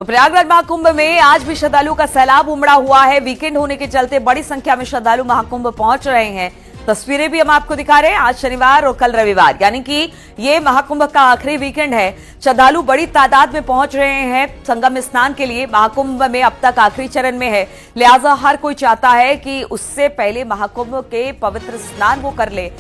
प्रयागराज महाकुंभ में आज भी श्रद्धालुओं का सैलाब उमड़ा हुआ है। वीकेंड होने के चलते बड़ी संख्या में श्रद्धालु महाकुंभ पहुंच रहे हैं। तस्वीरें भी हम आपको दिखा रहे हैं। आज शनिवार और कल रविवार, यानी कि ये महाकुंभ का आखिरी वीकेंड है। श्रद्धालु बड़ी तादाद में पहुंच रहे हैं संगम स्नान के लिए। महाकुंभ में अब तक आखिरी चरण में है, लिहाजा हर कोई चाहता है कि उससे पहले महाकुंभ के पवित्र स्नान वो कर ले।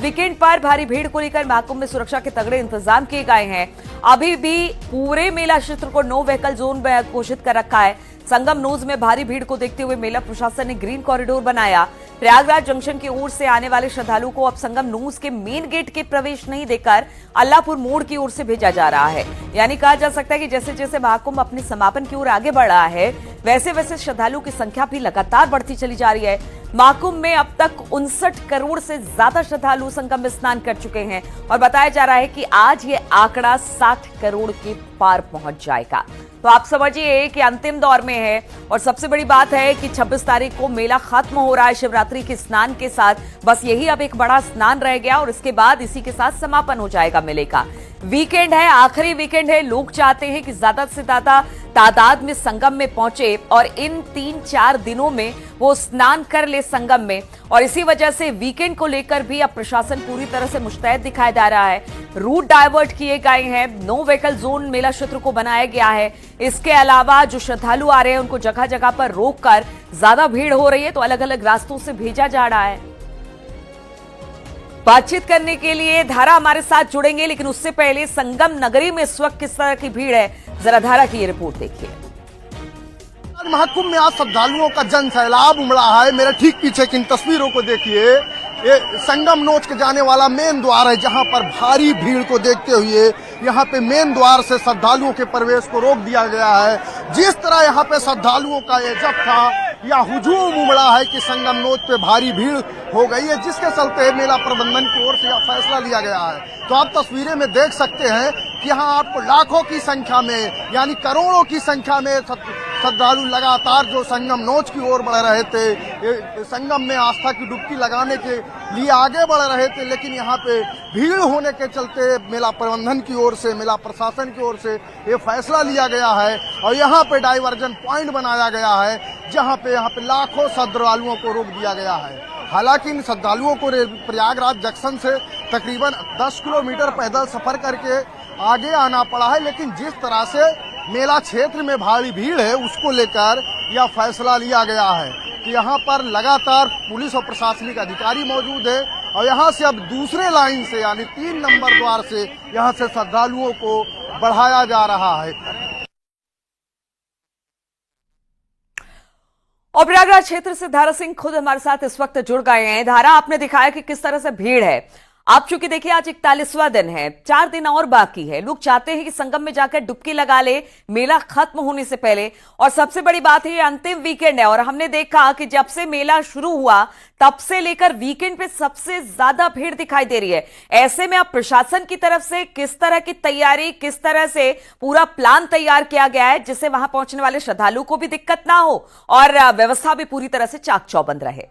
वीकेंड पर भारी भीड़ को लेकर महाकुंभ में सुरक्षा के तगड़े इंतजाम किए गए हैं। अभी भी पूरे मेला क्षेत्र को नो व्हीकल जोन घोषित कर रखा है। संगम नोज में भारी भीड़ को देखते हुए मेला प्रशासन ने ग्रीन कॉरिडोर बनाया। प्रयागराज जंक्शन की ओर से आने वाले श्रद्धालुओं को अब संगम नोज के मेन गेट के प्रवेश नहीं देकर अल्लाहपुर मोड़ की ओर से भेजा जा रहा है। यानी कहा जा सकता है कि जैसे जैसे महाकुंभ अपने समापन की ओर आगे बढ़ रहा है, वैसे वैसे श्रद्धालुओं की संख्या भी लगातार बढ़ती चली जा रही है। महाकुंभ में अब तक 59 करोड़ से ज्यादा श्रद्धालु संगम में स्नान कर चुके हैं और बताया जा रहा है कि आज ये आंकड़ा 60 करोड़ के पार पहुंच जाएगा। तो आप समझिए कि अंतिम दौर में है और सबसे बड़ी बात है कि 26 तारीख को मेला खत्म हो रहा है शिवरात्रि के स्नान के साथ। बस यही अब एक बड़ा स्नान रह गया और इसके बाद इसी के साथ समापन हो जाएगा मेले का। वीकेंड है, आखिरी वीकेंड है। लोग चाहते हैं कि ज्यादा से ज्यादा तादाद में संगम में पहुंचे और इन 3-4 दिनों में वो स्नान कर ले संगम में। और इसी वजह से वीकेंड को लेकर भी अब प्रशासन पूरी तरह से मुस्तैद दिखाई दे रहा है। रूट डाइवर्ट किए गए हैं, नो व्हीकल जोन मेला क्षेत्र को बनाया गया है। इसके अलावा जो श्रद्धालु आ रहे हैं उनको जगह जगह पर रोककर, ज्यादा भीड़ हो रही है तो अलग अलग रास्तों से भेजा जा रहा है। बातचीत करने के लिए धारा हमारे साथ जुड़ेंगे, लेकिन उससे पहले संगम नगरी में इस वक्त किस तरह की भीड़ है, जरा धारा की ये रिपोर्ट देखिए। महाकुंभ में आज श्रद्धालुओं का जन सैलाब उमड़ा है। मेरे ठीक पीछे की इन तस्वीरों को देखिए। ये संगम नोच के जाने वाला मेन द्वार है, जहां पर भारी भीड़ को देखते हुए यहाँ पे मेन द्वार से श्रद्धालुओं के प्रवेश को रोक दिया गया है। जिस तरह यहाँ पे श्रद्धालुओं का ये जत्था या हुजूम उमड़ा है कि संगम नोच पे भारी भीड़ हो गई है, जिसके चलते मेला प्रबंधन की ओर से यह फैसला लिया गया है। तो आप तस्वीरें में देख सकते हैं कि यहाँ आपको लाखों की संख्या में, यानी करोड़ों की संख्या में श्रद्धालु लगातार जो संगम नोच की ओर बढ़ रहे थे, संगम में आस्था की डुबकी लगाने के लिए आगे बढ़ रहे थे। लेकिन यहाँ पे भीड़ होने के चलते मेला प्रबंधन की ओर से, मेला प्रशासन की ओर से ये फैसला लिया गया है और यहाँ पे डाइवर्जन पॉइंट बनाया गया है, जहाँ पे लाखों श्रद्धालुओं को रोक दिया गया है। हालांकि इन श्रद्धालुओं को प्रयागराज जंक्शन से तकरीबन 10 किलोमीटर पैदल सफर करके आगे आना पड़ा है। लेकिन जिस तरह से मेला क्षेत्र में भारी भीड़ है, उसको लेकर यह फैसला लिया गया है कि यहाँ पर लगातार पुलिस और प्रशासनिक अधिकारी मौजूद है और यहाँ से अब दूसरे लाइन से, यानी 3 नंबर द्वार से यहाँ से श्रद्धालुओं को बढ़ाया जा रहा है। और प्रयागराज क्षेत्र से धारा सिंह खुद हमारे साथ इस वक्त जुड़ गए हैं। धारा, आपने दिखाया कि किस तरह से भीड़ है। आप चूंकि देखिए आज 41वां दिन है, 4 दिन और बाकी है। लोग चाहते हैं कि संगम में जाकर डुबकी लगा ले मेला खत्म होने से पहले। और सबसे बड़ी बात है, ये अंतिम वीकेंड है और हमने देखा कि जब से मेला शुरू हुआ तब से लेकर वीकेंड पे सबसे ज्यादा भीड़ दिखाई दे रही है। ऐसे में अब प्रशासन की तरफ से किस तरह की तैयारी, किस तरह से पूरा प्लान तैयार किया गया है जिससे वहां पहुंचने वाले श्रद्धालुओं को भी दिक्कत ना हो और व्यवस्था भी पूरी तरह से चाक चौबंद रहे?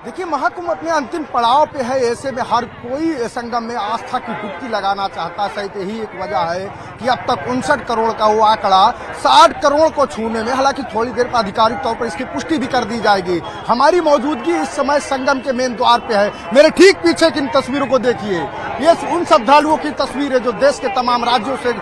देखिए, महाकुंभ अपने अंतिम पड़ाव पे है। ऐसे में हर कोई संगम में आस्था की डुबकी लगाना चाहता है। सही यही एक वजह है कि अब तक 59 करोड़ का वो आंकड़ा 60 करोड़ को छूने में, हालांकि थोड़ी देर पर आधिकारिक तौर पर इसकी पुष्टि भी कर दी जाएगी। हमारी मौजूदगी इस समय संगम के मेन द्वार पे है। मेरे ठीक पीछे की इन तस्वीरों को देखिए। ये उन श्रद्धालुओं की तस्वीर है जो देश के तमाम राज्यों से,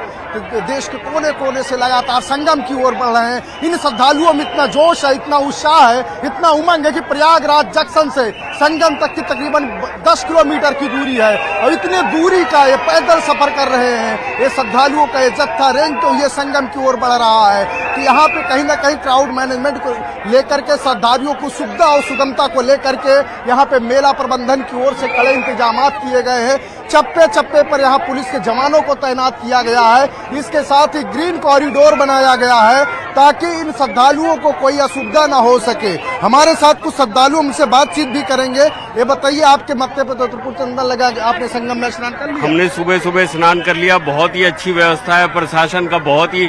देश के कोने कोने से लगातार संगम की ओर बढ़ रहे हैं। इन श्रद्धालुओं में इतना जोश है, इतना उत्साह है, इतना उमंग है कि प्रयागराज जंक्शन से संगम तक की तकरीबन 10 किलोमीटर की दूरी है और इतनी दूरी का ये पैदल सफर कर रहे हैं। ये श्रद्धालुओं का ये जत्था रेंग तो ये संगम की ओर बढ़ रहा है कि यहाँ पे कहीं ना कहीं क्राउड मैनेजमेंट को लेकर के, श्रद्धालुओं को सुविधा और सुगमता को लेकर के यहाँ पे मेला प्रबंधन की ओर से कड़े इंतजाम किए गए हैं। चप्पे चप्पे पर यहाँ पुलिस के जवानों को तैनात किया गया है। इसके साथ ही ग्रीन कॉरिडोर बनाया गया है ताकि इन श्रद्धालुओं को कोई असुविधा ना हो सके। हमारे साथ कुछ श्रद्धालु हमसे बातचीत भी करेंगे। ये बताइए, आपके मत्थे पे तो त्रिपुर चंदन लगा, आपने संगम में स्नान कर लिया? हमने सुबह सुबह स्नान कर लिया। बहुत ही अच्छी व्यवस्था है, प्रशासन का बहुत ही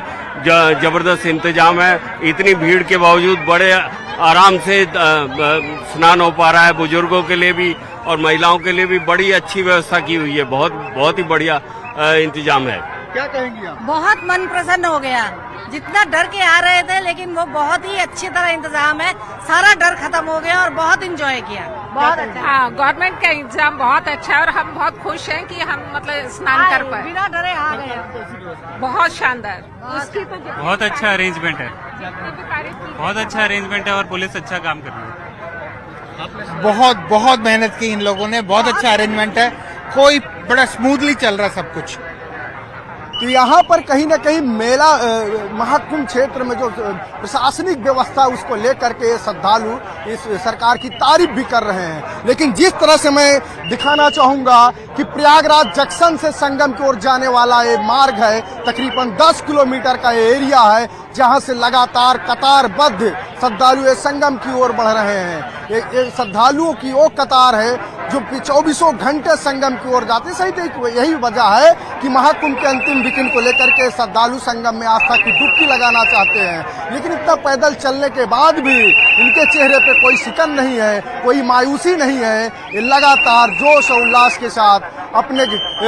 जबरदस्त इंतजाम है। इतनी भीड़ के बावजूद बड़े आराम से स्नान हो पा रहा है। बुजुर्गों के लिए भी और महिलाओं के लिए भी बड़ी अच्छी व्यवस्था की हुई है। बहुत ही बढ़िया। इंतजाम है। क्या कहेंगी आप? बहुत मन प्रसन्न हो गया। जितना डर के आ रहे थे, लेकिन वो बहुत ही अच्छी तरह इंतजाम है, सारा डर खत्म हो गया और बहुत एंजॉय किया। बहुत अच्छा। हाँ, गवर्नमेंट का इंतजाम बहुत अच्छा है और हम बहुत खुश हैं कि हम मतलब स्नान कर पाए। बिना डरे आ गए। बहुत शानदार। उसकी तो बहुत अच्छा अरेंजमेंट है, बहुत अच्छा अरेंजमेंट है और पुलिस अच्छा काम कर रही है। बहुत बहुत मेहनत की इन लोगों ने, बहुत अच्छा अरेंजमेंट है, कोई बड़ा स्मूथली चल रहा सब कुछ। तो यहाँ पर कहीं ना कहीं मेला महाकुंभ क्षेत्र में जो प्रशासनिक व्यवस्था उसको लेकर के श्रद्धालु इस सरकार की तारीफ भी कर रहे हैं। लेकिन जिस तरह से मैं दिखाना चाहूंगा कि प्रयागराज जंक्शन से संगम की ओर जाने वाला ये मार्ग है, तकरीबन 10 किलोमीटर का एरिया है, जहां से लगातार कतारबद्ध श्रद्धालु संगम की ओर बढ़ रहे हैं। ये श्रद्धालुओं की वो कतार है जो 24 घंटे संगम की ओर जाते। सही तो यही वजह है कि महाकुंभ के अंतिम वीकेंड को लेकर के श्रद्धालु संगम में आस्था की डुबकी लगाना चाहते हैं। लेकिन इतना पैदल चलने के बाद भी इनके चेहरे पे कोई शिकन नहीं है, कोई मायूसी नहीं है। ये लगातार जोश और उल्लास के साथ अपने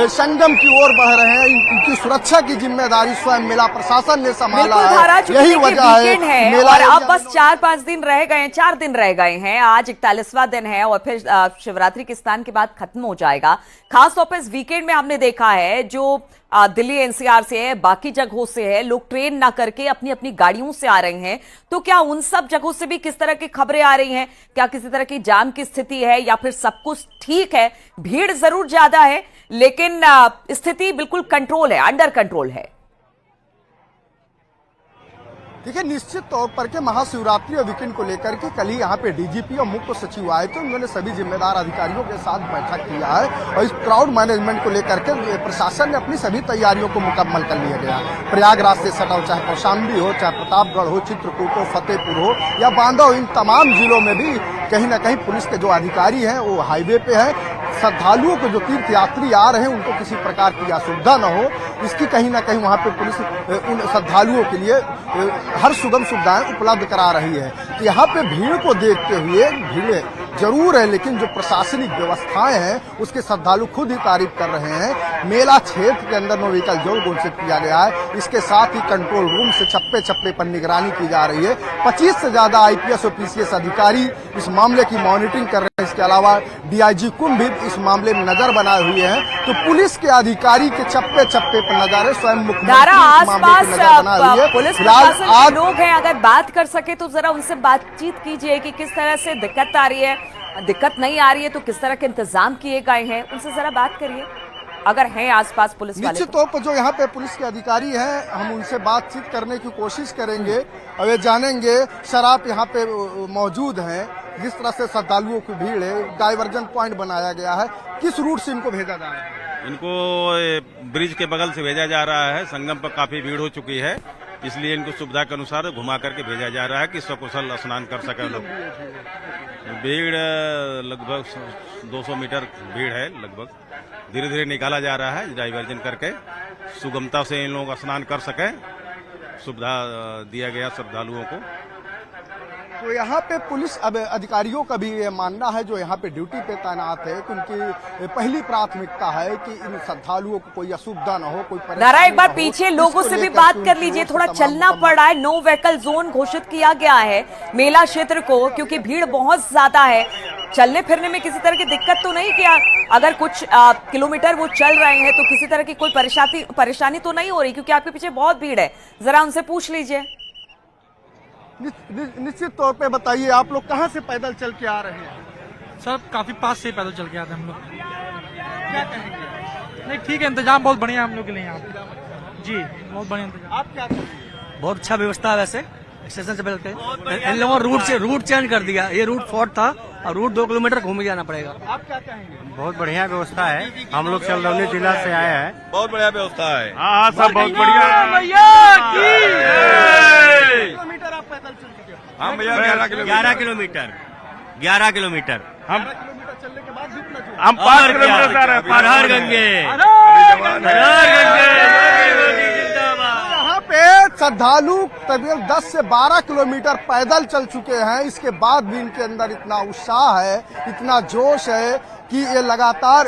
संगम की ओर बढ़ रहे हैं। इनकी सुरक्षा की जिम्मेदारी स्वयं मेला प्रशासन ने संभाला है। यही वजह है मेला। और अब बस 4-5 दिन रह गए हैं, 4 दिन रह गए हैं। आज 41वां दिन है और फिर शिवरात्रि के स्नान के बाद खत्म हो जाएगा। खासतौर पर इस वीकेंड में हमने देखा है जो दिल्ली एनसीआर से है, बाकी जगहों से है, लोग ट्रेन ना करके अपनी अपनी गाड़ियों से आ रहे हैं। तो क्या उन सब जगहों से भी किस तरह की खबरें आ रही हैं? क्या किसी तरह की जाम की स्थिति है या फिर सब कुछ ठीक है? भीड़ जरूर ज्यादा है लेकिन स्थिति बिल्कुल कंट्रोल है, अंडर कंट्रोल है। देखिए, निश्चित तौर पर के महाशिवरात्रि और वीकेंड को लेकर के कल ही यहाँ पे डीजीपी और मुख्य सचिव आए थे। उन्होंने सभी जिम्मेदार अधिकारियों के साथ बैठक किया है और इस क्राउड मैनेजमेंट को लेकर के प्रशासन ने अपनी सभी तैयारियों को मुकम्मल कर लिया गया। प्रयागराज से सटा चाहे कौशाम्बी हो, चाहे प्रतापगढ़ हो, चित्रकूट हो, फतेहपुर हो या बांदा हो, इन तमाम जिलों में भी कहीं ना कहीं पुलिस के जो अधिकारी हैं वो हाईवे पे है। श्रद्धालुओं को जो तीर्थ यात्री आ रहे हैं उनको किसी प्रकार की असुविधा न हो, इसकी कहीं ना कहीं वहाँ पे पुलिस उन श्रद्धालुओं के लिए हर सुगम सुविधाएं उपलब्ध करा रही है। तो यहाँ पे भीड़ को देखते हुए, भीड़ जरूर है लेकिन जो प्रशासनिक व्यवस्थाएं हैं उसके श्रद्धालु खुद ही तारीफ कर रहे हैं। मेला क्षेत्र के अंदर नो व्हीकल जोन घोषित किया गया है। इसके साथ ही कंट्रोल रूम से चप्पे चप्पे पर निगरानी की जा रही है। 25 से ज्यादा आईपीएस और पीसीएस अधिकारी इस मामले की मॉनिटरिंग कर रहे हैं। इसके अलावा डीआईजी कुंभ भी इस मामले में नजर बनाए हुए हैं। तो पुलिस के अधिकारी के चप्पे चप्पे पर नजर है। स्वयं आसपास पुलिस प्रशासन लोग हैं, अगर बात कर सके तो जरा उनसे बातचीत कीजिए कि किस तरह से दिक्कत आ रही है, दिक्कत नहीं आ रही है तो किस तरह के इंतजाम किए गए हैं, उनसे जरा बात करिए अगर हैं आसपास पुलिस वाले। निश्चित तौर पर जो यहाँ पे पुलिस के अधिकारी हैं हम उनसे बातचीत करने की कोशिश करेंगे और ये जानेंगे सर आप यहाँ पे मौजूद हैं, जिस तरह से श्रद्धालुओं की भीड़ है, डाइवर्जन पॉइंट बनाया गया है, किस रूट से इनको भेजा जा रहा है? इनको ब्रिज के बगल से भेजा जा रहा है। संगम पर काफी भीड़ हो चुकी है, इसलिए इनको सुविधा के अनुसार घुमा करके भेजा जा रहा है कि सकुशल स्नान कर सके लोग। भीड़ लगभग 200 मीटर भीड़ है लगभग। धीरे धीरे निकाला जा रहा है डाइवर्जन करके, सुगमता से इन लोग स्नान कर सके, सुविधा दिया गया श्रद्धालुओं को। तो यहाँ पे पुलिस अब अधिकारियों का भी ये मानना है जो यहाँ पे ड्यूटी पे तैनात है कि उनकी पहली प्राथमिकता है कि इन श्रद्धालुओं को कोई असुविधा न हो, कोई दारा एक बार पीछे लोगों से भी बात कर लीजिए, थोड़ा चलना पड़ रहा है। नो व्हीकल जोन घोषित किया गया है मेला क्षेत्र को क्योंकि भीड़ बहुत ज्यादा है। चलने फिरने में किसी तरह की दिक्कत तो नहीं? क्या अगर कुछ किलोमीटर वो चल रहे हैं तो किसी तरह की कोई परेशानी तो नहीं हो रही? क्योंकि आपके पीछे बहुत भीड़ है, जरा उनसे पूछ लीजिए। निश्चित तौर पे बताइए, आप लोग कहाँ से पैदल चल के आ रहे हैं? सर काफी पास से पैदल चल के आते हैं हम लोग। क्या कहेंगे? नहीं ठीक है, इंतजाम बहुत बढ़िया हम लोग के लिए यहाँ पे। जी बहुत बढ़िया इंतजाम। आप क्या कहेंगे? बहुत अच्छा व्यवस्था है वैसे, स्टेशन से बदल के इन लोगों रूट चेंज कर दिया। ये रूट फॉर्ट था और रूट 2 किलोमीटर घूम जाना पड़ेगा। आप क्या कहेंगे? बहुत बढ़िया व्यवस्था है। हम लोग चंदौली जिला से आए हैं। बहुत बढ़िया व्यवस्था है। हाँ सब बहुत बढ़िया। किलोमीटर आप पैदल चल चुके हैं? हाँ भैया 11 किलोमीटर। 11 किलोमीटर हम किलोमीटर चलने के बाद जितना जो हम 5 किलोमीटर से आ रहे हैं। हर हर गंगे, यहाँ पे श्रद्धालु तकरीबन 10 से 12 किलोमीटर पैदल चल चुके हैं। इसके बाद भी इनके अंदर इतना उत्साह है, इतना जोश है कि ये लगातार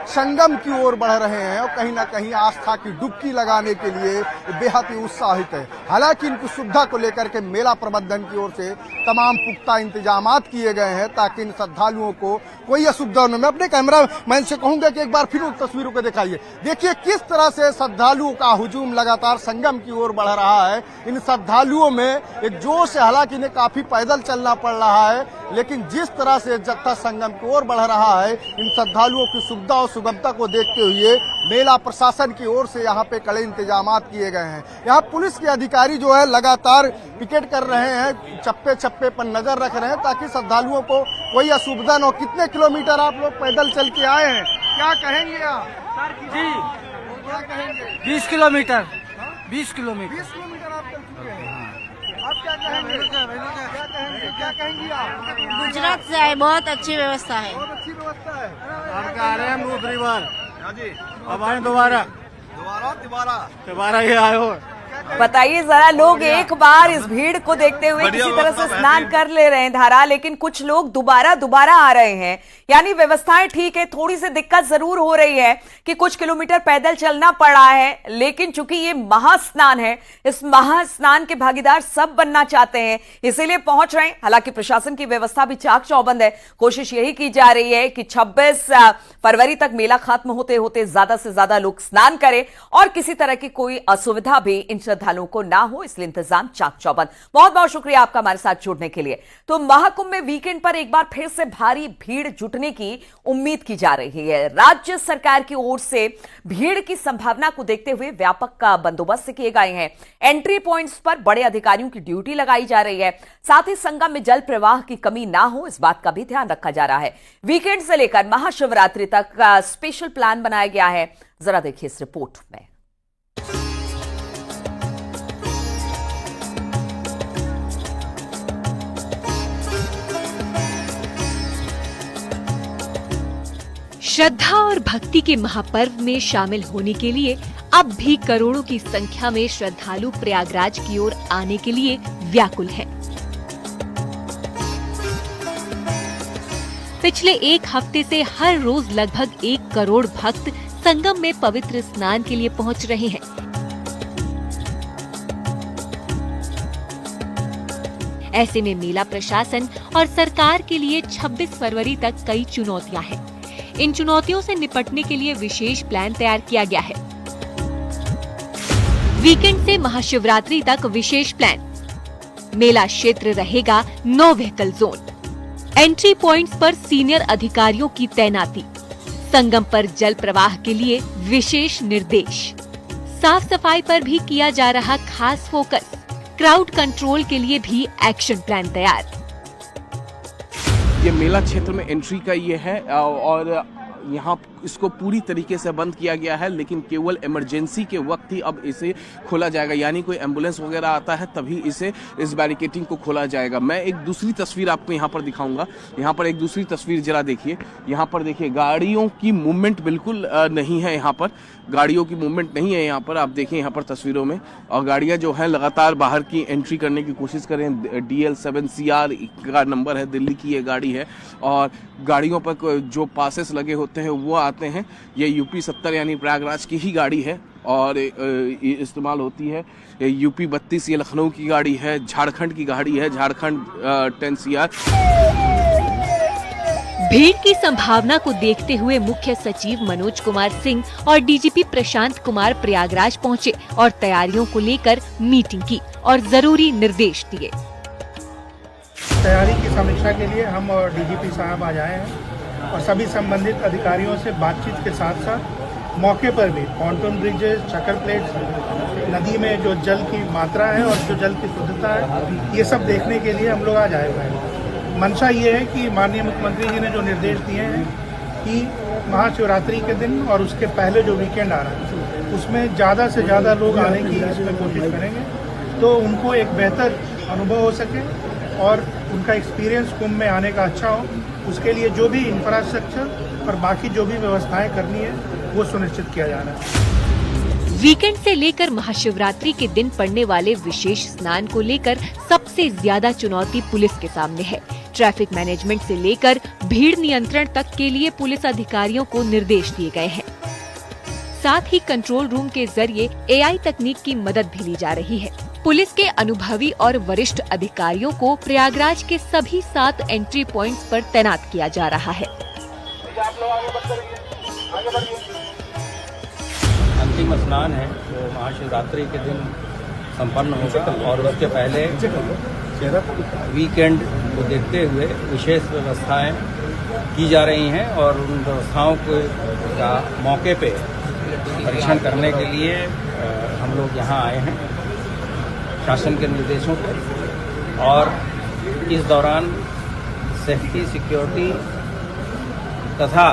संगम की ओर बढ़ रहे हैं और कहीं ना कहीं आस्था की डुबकी लगाने के लिए बेहद ही उत्साहित है। हालांकि इनकी सुविधा को लेकर के मेला प्रबंधन की ओर से तमाम पुख्ता इंतजामात किए गए हैं ताकि इन श्रद्धालुओं को कोई असुविधा न। मैं अपने कैमरा मैन से कहूंगा कि एक बार फिर उन तस्वीरों को दिखाइए। देखिए किस तरह से श्रद्धालुओं का हुजूम लगातार संगम की ओर बढ़ रहा है। इन श्रद्धालुओं में एक जोश है, हालांकि इन्हें काफी पैदल चलना पड़ रहा है, लेकिन जिस तरह से जत्था संगम की ओर बढ़ रहा है, इन श्रद्धालुओं की सुविधा और सुगमता को देखते हुए मेला प्रशासन की ओर से यहाँ पे कड़े इंतजामात किए गए हैं। यहाँ पुलिस के अधिकारी जो है लगातार पिकेट कर रहे हैं, चप्पे चप्पे पर नजर रख रहे हैं ताकि श्रद्धालुओं को कोई असुविधा न हो। कितने किलोमीटर आप लोग पैदल चल के आए हैं, क्या कहेंगे आप? जी क्या कहेंगे? 20 किलोमीटर 20 किलोमीटर 20 किलोमीटर आप चल चुके हैं। आप क्या कहेंगे? क्या कहेंगी आप? गुजरात से आए, बहुत अच्छी व्यवस्था है। बहुत अच्छी व्यवस्था है। आपका आ रहे हैं हम दूसरी बार अब आए दोबारा ये आए हो। बताइए जरा, लोग एक बार इस भीड़ को देखते हुए किसी तरह से स्नान कर ले रहे हैं धारा, लेकिन कुछ लोग दोबारा आ रहे हैं। यानी व्यवस्थाएं ठीक है, थोड़ी सी दिक्कत जरूर हो रही है कि कुछ किलोमीटर पैदल चलना पड़ा है, लेकिन चूंकि ये महास्नान है, इस महास्नान के भागीदार सब बनना चाहते हैं, इसीलिए पहुंच रहे हैं। हालांकि प्रशासन की व्यवस्था भी चाक चौबंद है। कोशिश यही की जा रही है कि 26 फरवरी तक मेला खत्म होते होते ज्यादा से ज्यादा लोग स्नान करें और किसी तरह की कोई असुविधा भी इन श्रद्धालुओं को ना हो, इसलिए इंतजाम चाक चौबंद। बहुत बहुत शुक्रिया आपका हमारे साथ जुड़ने के लिए। तो महाकुंभ में वीकेंड पर एक बार फिर से भारी भीड़ जुटने की उम्मीद की जा रही है। राज्य सरकार की ओर से भीड़ की संभावना को देखते हुए व्यापक बंदोबस्त किए गए हैं। एंट्री पॉइंट्स पर बड़े अधिकारियों की ड्यूटी लगाई जा रही है। साथ ही संगम में जल प्रवाह की कमी ना हो, इस बात का भी ध्यान रखा जा रहा है। वीकेंड से लेकर महाशिवरात्रि तक स्पेशल प्लान बनाया गया है। जरा देखिए इस रिपोर्ट में। श्रद्धा और भक्ति के महापर्व में शामिल होने के लिए अब भी करोड़ों की संख्या में श्रद्धालु प्रयागराज की ओर आने के लिए व्याकुल हैं। पिछले एक हफ्ते से हर रोज लगभग 1 करोड़ भक्त संगम में पवित्र स्नान के लिए पहुंच रहे हैं। ऐसे में मेला प्रशासन और सरकार के लिए 26 फरवरी तक कई चुनौतियां हैं। इन चुनौतियों से निपटने के लिए विशेष प्लान तैयार किया गया है। वीकेंड से महाशिवरात्रि तक विशेष प्लान। मेला क्षेत्र रहेगा no vehicle zone. Entry points पर सीनियर अधिकारियों की तैनाती। संगम पर जल प्रवाह के लिए विशेष निर्देश। साफ सफाई पर भी किया जा रहा खास फोकस। क्राउड कंट्रोल के लिए भी एक्शन प्लान तैयार। ये मेला क्षेत्र में एंट्री का ये है और यहाँ इसको पूरी तरीके से बंद किया गया है, लेकिन केवल इमरजेंसी के वक्त ही अब इसे खोला जाएगा। यानी कोई एम्बुलेंस वगैरह आता है तभी इस बैरिकेटिंग को खोला जाएगा। मैं एक दूसरी तस्वीर आपको यहाँ पर दिखाऊंगा। यहाँ पर एक दूसरी तस्वीर जरा देखिए। यहाँ पर देखिए गाड़ियों की मूवमेंट बिल्कुल नहीं है। यहाँ पर गाड़ियों की मूवमेंट नहीं है। यहाँ पर आप देखिए यहाँ पर तस्वीरों में, और गाड़ियाँ जो है लगातार बाहर की एंट्री करने की कोशिश कर रहे हैं। DL7CR का नंबर है, दिल्ली की ये गाड़ी है, और गाड़ियों पर जो पासेस लगे होते हैं वो आते हैं। ये UP 70 यानी प्रयागराज की ही गाड़ी है और इस्तेमाल होती है। UP 32 ये लखनऊ की गाड़ी है, झारखंड की गाड़ी है, झारखंड 10CR। भीड़ की संभावना को देखते हुए मुख्य सचिव मनोज कुमार सिंह और DGP प्रशांत कुमार प्रयागराज पहुंचे और तैयारियों को लेकर मीटिंग की और जरूरी निर्देश दिए। तैयारी की समीक्षा के लिए हम और DGP साहब आज आए हैं और सभी संबंधित अधिकारियों से बातचीत के साथ साथ मौके पर भी पॉन्टून ब्रिजेस, चक्कर प्लेट्स, नदी में जो जल की मात्रा है और जो जल की शुद्धता है, ये सब देखने के लिए हम लोग आज आए हुए हैं। मंशा ये है कि माननीय मुख्यमंत्री जी ने जो निर्देश दिए हैं कि महाशिवरात्रि के दिन और उसके पहले जो वीकेंड आ रहा है उसमें ज़्यादा से ज़्यादा लोग आने की इसमें कोशिश करेंगे, तो उनको एक बेहतर अनुभव हो सके और उनका एक्सपीरियंस कुंभ में आने का अच्छा हो। उसके लिए जो भी इंफ्रास्ट्रक्चर और बाकी जो भी व्यवस्थाएं करनी है वो सुनिश्चित किया जा रहा है। वीकेंड से लेकर महाशिवरात्रि के दिन पड़ने वाले विशेष स्नान को लेकर सबसे ज्यादा चुनौती पुलिस के सामने है। ट्रैफिक मैनेजमेंट से लेकर भीड़ नियंत्रण तक के लिए पुलिस अधिकारियों को निर्देश दिए गए हैं। साथ ही कंट्रोल रूम के जरिए AI तकनीक की मदद भी ली जा रही है। पुलिस के अनुभवी और वरिष्ठ अधिकारियों को प्रयागराज के सभी 7 एंट्री पॉइंट्स पर तैनात किया जा रहा है। अंतिम स्नान है वो महाशिवरात्रि के दिन संपन्न होगा और उसके पहले वीकेंड को देखते हुए विशेष व्यवस्थाएं की जा रही हैं और उन व्यवस्थाओं का मौके पे परीक्षण करने के लिए हम लोग यहाँ आए हैं शासन के निर्देशों पर। और इस दौरान सेफ्टी, सिक्योरिटी तथा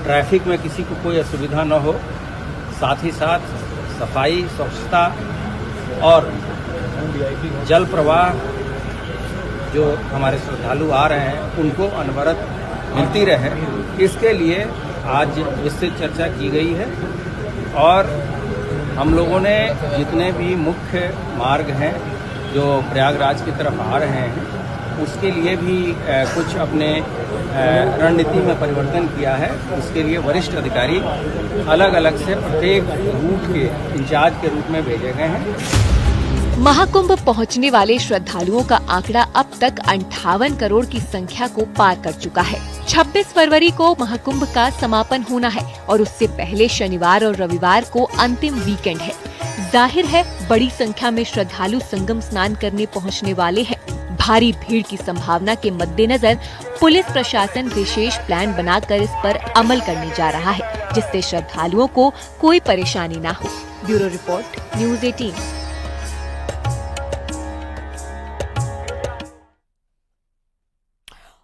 ट्रैफिक में किसी को कोई असुविधा न हो, साथ ही साथ सफाई, स्वच्छता और जल प्रवाह जो हमारे श्रद्धालु आ रहे हैं उनको अनवरत मिलती रहे, इसके लिए आज विस्तृत चर्चा की गई है। और हम लोगों ने जितने भी मुख्य मार्ग हैं जो प्रयागराज की तरफ आ रहे हैं उसके लिए भी कुछ अपने रणनीति में परिवर्तन किया है। उसके लिए वरिष्ठ अधिकारी अलग अलग से प्रत्येक रूट के इंचार्ज के रूप में भेजे गए हैं। महाकुंभ पहुंचने वाले श्रद्धालुओं का आंकड़ा अब तक 58 करोड़ की संख्या को पार कर चुका है। 26 फरवरी को महाकुंभ का समापन होना है और उससे पहले शनिवार और रविवार को अंतिम वीकेंड है। जाहिर है बड़ी संख्या में श्रद्धालु संगम स्नान करने पहुंचने वाले हैं। भारी भीड़ की संभावना के मद्देनजर पुलिस प्रशासन विशेष प्लान बनाकर इस पर अमल करने जा रहा है, जिससे श्रद्धालुओं को कोई परेशानी न हो। Bureau report, news 18।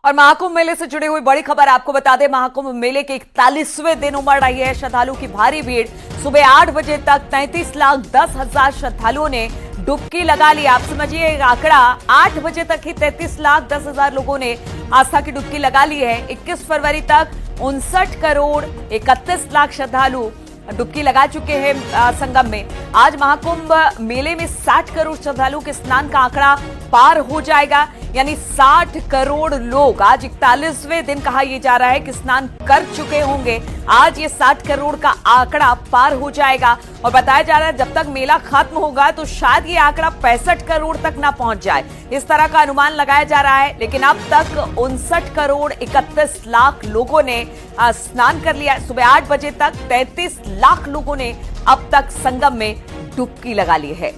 और महाकुंभ मेले से जुड़ी हुई बड़ी खबर आपको बता दें, महाकुंभ मेले के 41वें दिन उमड़ रही है श्रद्धालुओं की भारी भीड़। सुबह 8 बजे तक 33,10,000 श्रद्धालुओं ने डुबकी लगा ली। आप समझिए आंकड़ा, 8 बजे तक ही 33,10,000 लोगों ने आस्था की डुबकी लगा ली है। 21 फरवरी तक 59 करोड़ 31 लाख श्रद्धालु डुबकी लगा चुके हैं संगम में। आज महाकुंभ मेले में 60 करोड़ श्रद्धालुओं के स्नान का आंकड़ा पार हो जाएगा, यानी 60 करोड़ लोग आज 41वें दिन कहा यह जा रहा है कि स्नान कर चुके होंगे। आज ये 60 करोड़ का आंकड़ा पार हो जाएगा और बताया जा रहा है जब तक मेला खत्म होगा तो शायद ये आंकड़ा 65 करोड़ तक ना पहुंच जाए, इस तरह का अनुमान लगाया जा रहा है। लेकिन अब तक 59 करोड़ 31 लाख लोगों ने स्नान कर लिया। सुबह 8 बजे तक 33 लाख लोगों ने अब तक संगम में डुबकी लगा ली है।